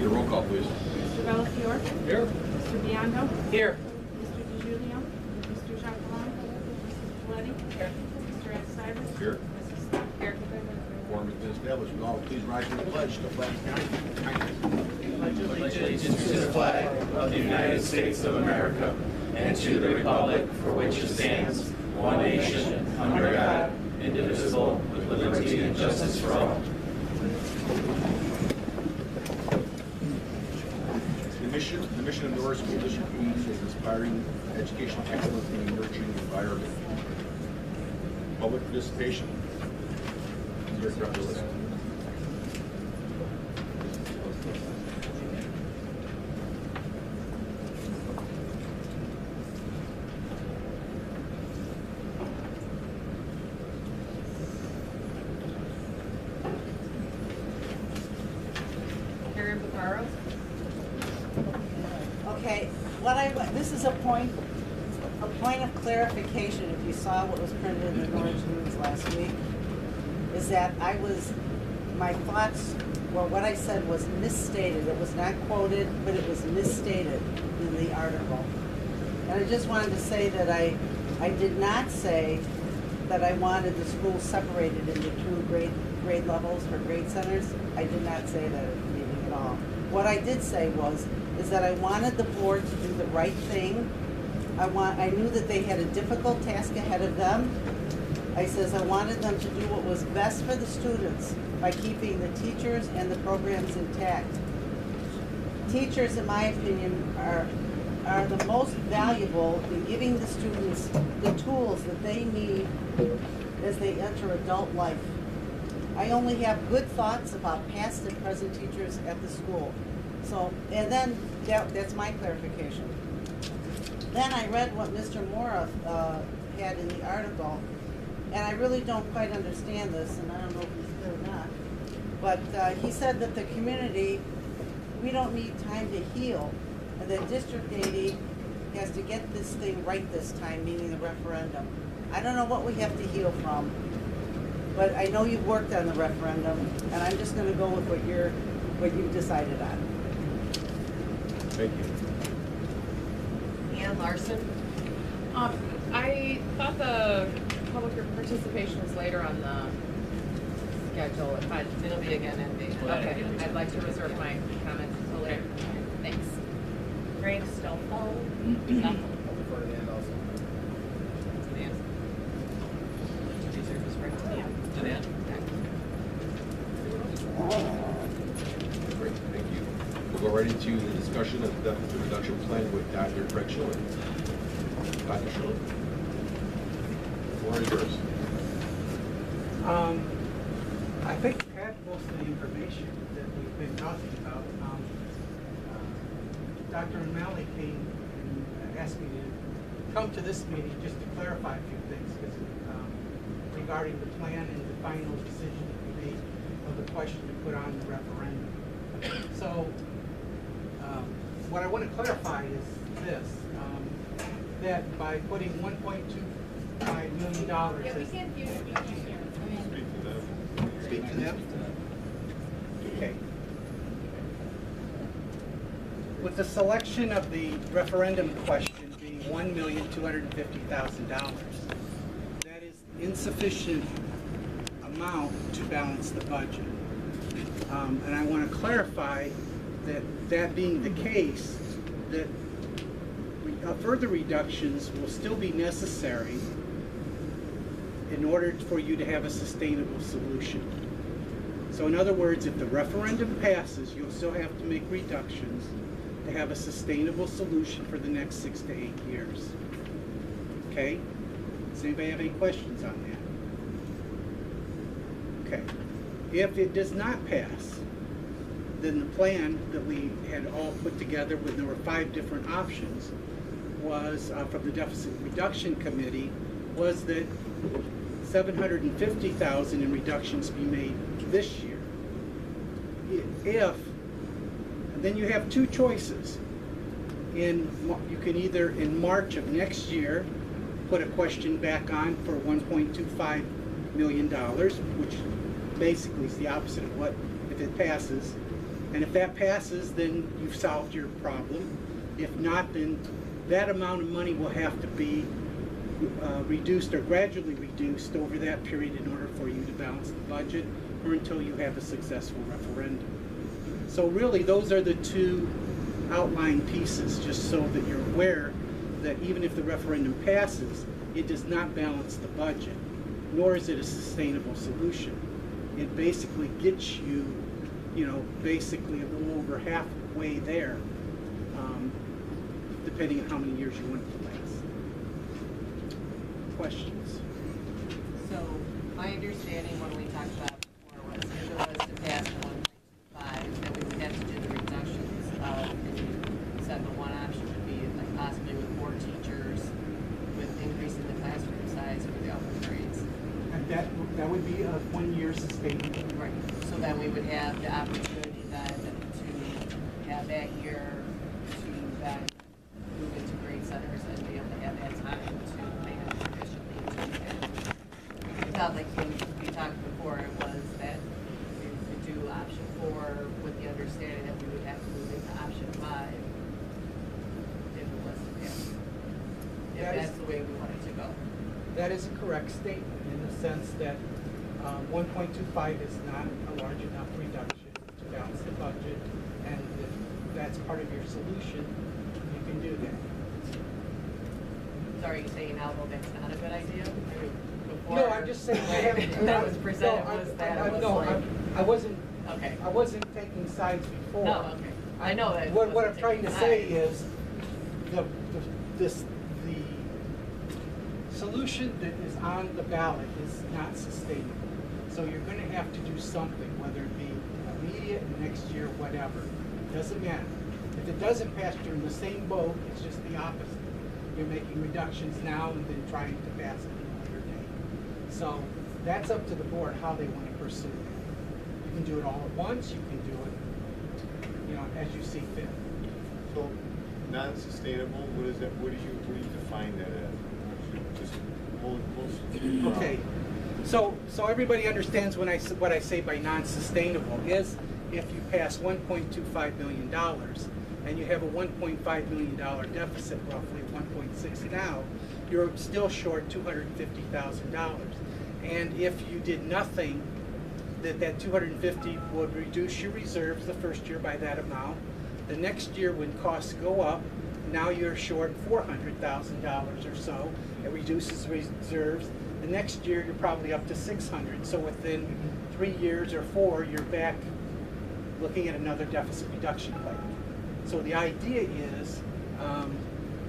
Get a roll call, please. Mr. Bellafiore? Here. Mr. Biondo? Here. Mr. DiGiulio? Mr. Giacolone? Mrs. Paletti? Here. Mr. Epsteimer? Here. Mrs. Scott? Here. Quorum has been established. Will all please rise for the pledge to Flag County. Pledge allegiance to the flag of the United States of America and to the republic for which it stands, one nation, under God, indivisible, with liberty and justice for all. The mission of Norridge School District East is inspiring educational excellence in a nurturing environment. Public participation. Here, grab the list. Carrie Bucaro? Okay, this is a point of clarification, if you saw what was printed in the Norridge News last week, is that my thoughts, well, what I said was misstated. It was not quoted, but it was misstated in the article. And I just wanted to say that I did not say that I wanted the school separated into two grade levels for grade centers. I did not say that at the meeting at all. What I did say is that I wanted the board to do the right thing. I knew that they had a difficult task ahead of them. I wanted them to do what was best for the students by keeping the teachers and the programs intact. Teachers, in my opinion, are the most valuable in giving the students the tools that they need as they enter adult life. I only have good thoughts about past and present teachers at the school. So, and then that's my clarification. Then I read what Mr. Mora had in the article, and I really don't quite understand this, and I don't know if he's here or not. But he said that the community, we don't need time to heal, and that District 80 has to get this thing right this time, meaning the referendum. I don't know what we have to heal from, but I know you've worked on the referendum, and I'm just going to go with what you've decided on. Thank you. Ann Larson. I thought the public participation was later on the schedule. It'll be again in the, okay. I'd like to reserve my comments until later. Thanks. Greg Stoffel? Nothing. I'll defer to the end also. To the end. To the end? Great, thank you. We'll go right into the discussion of the deficit reduction plan with Dr. Craig Schiller. Dr. Schiller. The floor is yours. I think we had most of the information that we've been talking about. Dr. O'Malley came and asked me to come to this meeting just to clarify a few things regarding the plan and the final decision that we made of the question to put on the referendum. So what I want to clarify is this, that by putting $1.25 million Speak to them. Okay. With the selection of the referendum question being $1,250,000, that is insufficient amount to balance the budget. And I want to clarify that being the case, that further reductions will still be necessary in order for you to have a sustainable solution. So in other words, if the referendum passes, you'll still have to make reductions to have a sustainable solution for the next 6 to 8 years. Okay? Does anybody have any questions on that? Okay. If it does not pass, then the plan that we had all put together when there were 5 different options was, from the Deficit Reduction Committee, was that $750,000 in reductions be made this year. And then you have 2 choices. You can either in March of next year put a question back on for $1.25 million, which basically is the opposite of what, if it passes, And if that passes, then you've solved your problem. If not, then that amount of money will have to be reduced or gradually reduced over that period in order for you to balance the budget, or until you have a successful referendum. So really, those are the two outline pieces, just so that you're aware that even if the referendum passes, it does not balance the budget, nor is it a sustainable solution. It basically gets you, basically a little over halfway there, depending on how many years you want it to last. Questions? So, my understanding when we talked about it before was if it was to pass 1.25, then we would have to do the reductions of, and you said the one option would be like possibly with more teachers, with increasing the classroom size for the upper grades. And that would be a 1-year sustainable. Right. So then we would have the opportunity then to have that year to then move into grade centers and be able to have that time to manage efficiently to that. It felt like we talked before, it was that we would do option 4 with the understanding that we would have to move into option 5 if it was to pass. If That is- that's the way we wanted to go. That is a correct statement in the sense that 1.25 is not a large enough reduction to balance the budget, and if that's part of your solution, you can do that. So are you saying now, well, that's not a good idea? Before, No, I'm just saying I haven't. that was presented, no, was that it was no, like, I wasn't. okay. I wasn't taking sides before. No, okay. I know that. it What I'm wasn't trying to taking say sides. is the solution that is on the ballot is not sustainable. So you're going to have to do something, whether it be immediate, next year, whatever. Doesn't matter. If it doesn't pass, you're in the same boat. It's just the opposite. You're making reductions now and then trying to pass it another day. So that's up to the board how they want to pursue it. You can do it all at once. You can do it, as you see fit. So, non-sustainable, what do you define that as? Just hold it close. Okay, so everybody understands what I say by non-sustainable is if you pass $1.25 million and you have a $1.5 million deficit, roughly 1.6 now, you're still short $250,000. And if you did nothing, that 250 would reduce your reserves the first year by that amount. The next year when costs go up, now you're short $400,000 or so. It reduces reserves. The next year you're probably up to 600. So within 3 years or 4, you're back looking at another deficit reduction plan. So the idea is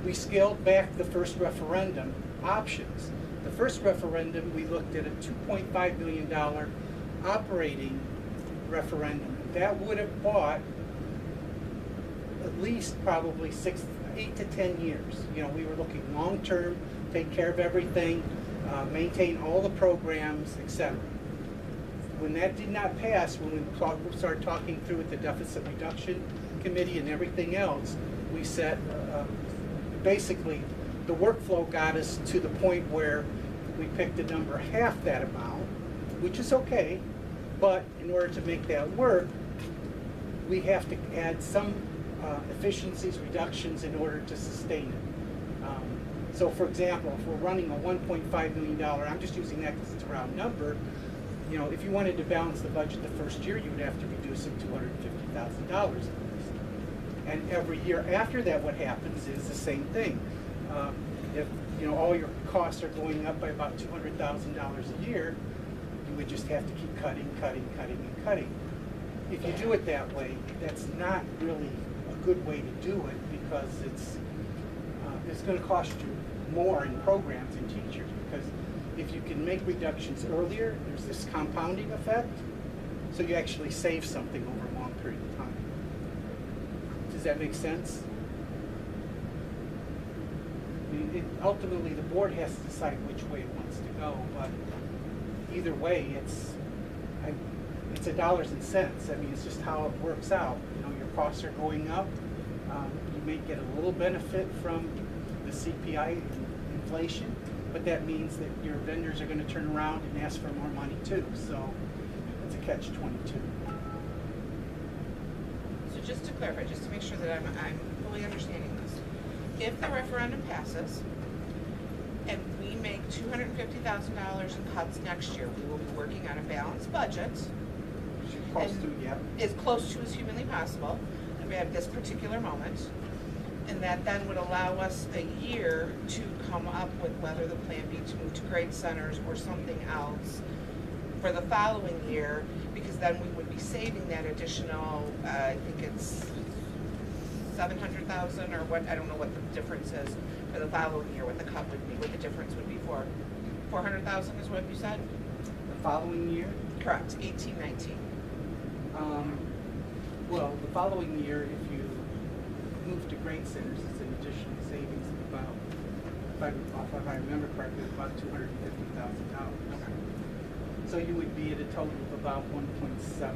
we scaled back the first referendum options. The first referendum, we looked at a $2.5 million operating referendum. That would have bought at least probably 8 to 10 years. We were looking long-term, take care of everything, maintain all the programs, etc. When that did not pass, when we started talking through with the Deficit Reduction Committee and everything else, we said, basically, the workflow got us to the point where we picked a number half that amount, which is okay, but in order to make that work, we have to add some efficiencies, reductions in order to sustain it. So for example, if we're running a $1.5 million, I'm just using that because it's a round number, if you wanted to balance the budget the first year, you would have to reduce it $250,000 at least. And every year after that, what happens is the same thing. If all your costs are going up by about $200,000 a year, you would just have to keep cutting. If you do it that way, that's not really a good way to do it because it's going to cost you more in programs and teachers, because if you can make reductions earlier, there's this compounding effect, so you actually save something over a long period of time. Does that make sense? I mean, ultimately, the board has to decide which way it wants to go, but either way, it's dollars and cents. I mean, it's just how it works out. Your costs are going up. You may get a little benefit from the CPI inflation, but that means that your vendors are going to turn around and ask for more money too. So it's a catch-22. just to clarify, just to make sure that I'm fully understanding this. If the referendum passes and we make $250,000 in cuts next year, we will be working on a balanced budget. Close to, yeah. As close to as humanly possible at this particular moment. And that then would allow us a year to come up with whether the plan be to move to grade centers or something else for the following year, because then we would be saving that additional, I think it's 700,000 or what, I don't know what the difference is for the following year, what the cut would be, what the difference would be for. 400,000 is what you said? The following year? Correct, 18, 19. Well, the following year, if you move to grade centers, it's an additional savings of about, if I remember correctly, about $250,000. So you would be at a total of about 1.7.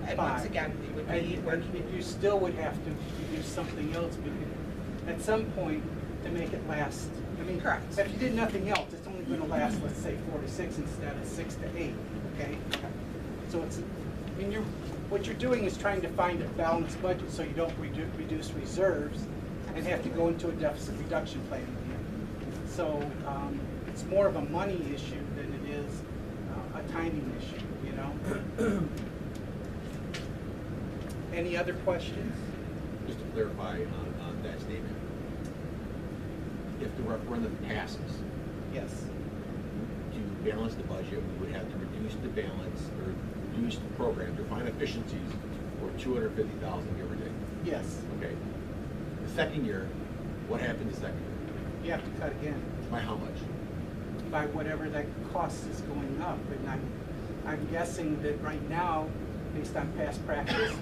And once again, we would be working. And you still would have to do something else, because at some point, to make it last, I mean, Correct. if you did nothing else, it's only going to last, let's say, 4 to 6 instead of 6 to 8, okay? So it's, I mean, what you're doing is trying to find a balanced budget so you don't reduce reserves and have to go into a deficit reduction plan again. So it's more of a money issue than it is a timing issue, you know? Any other questions? Just to clarify on that statement, if the referendum passes, Yes. to balance the budget, we would have to reduce the balance or reduce the program to find efficiencies for 250,000, give or take. Yes. Okay. The second year, what happened the second year? You have to cut again By how much? by whatever that cost is going up. And I'm guessing that right now, based on past practice,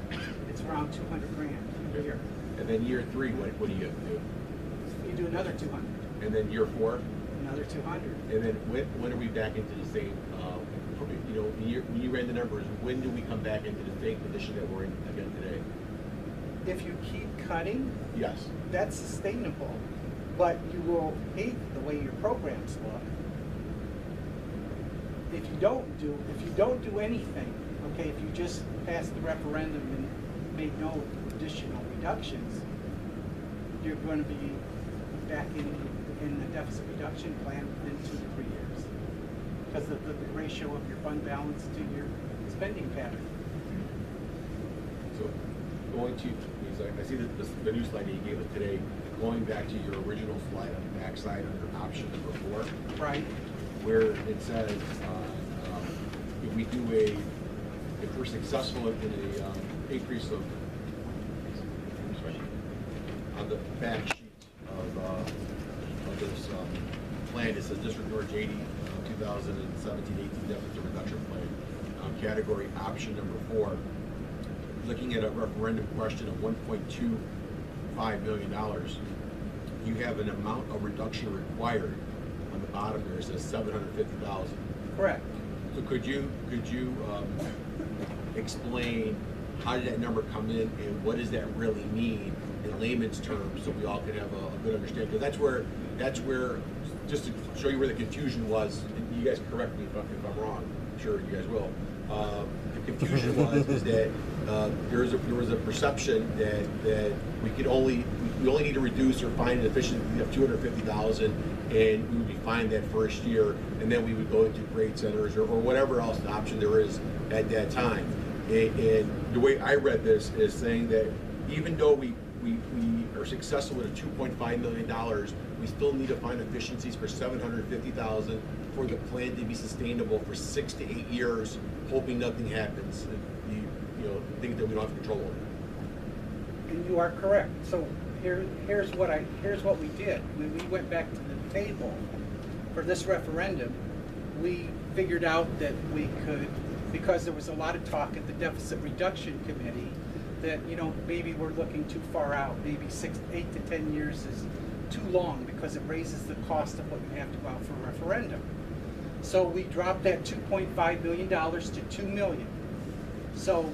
it's around 200 grand a year. And then year 3, what do you have to do? You do another 200, And then year 4, another 200. and then when are we back into the same? You know, when you ran the numbers, when do we come back into the same position that we're in again today? If you keep cutting, Yes. that's sustainable, but you will hate the way your programs look. If you don't do anything, okay, if you just pass the referendum and make no additional reductions, you're going to be back in the deficit reduction plan within 2 to 3 years because of the ratio of your fund balance to your spending pattern. So going to, I see the new slide that you gave us today, going back to your original slide on the back side under option number 4. Right. Where it says, if we do if we're successful in a increase of, on the back sheet of this plan, it says District Norridge 80, 2017-18 deficit reduction plan, category option number 4. Looking at a referendum question of $1.25 million, you have an amount of reduction required. On the bottom there, it says 750,000. Correct. So could you explain how did that number come in and what does that really mean in layman's terms, so we all can have a good understanding? Because that's where, just to show you where the confusion was, and you guys correct me if I'm wrong, I'm sure you guys will. The confusion was that there was a perception that we only need to reduce or find an efficiency of 250,000, and we would be fine that first year, and then we would go into grade centers or whatever else option there is at that time. And the way I read this is saying that even though we are successful with a $2.5 million, we still need to find efficiencies for 750,000 for the plan to be sustainable for 6 to 8 years, hoping nothing happens, things that we don't have control over. And you are correct. So here's what we did. When we went back to the table for this referendum, we figured out that we could, because there was a lot of talk at the Deficit Reduction Committee, that maybe we're looking too far out. Maybe 8 to 10 years is too long because it raises the cost of what you have to go out for a referendum. So we dropped that $2.5 million to $2 million. So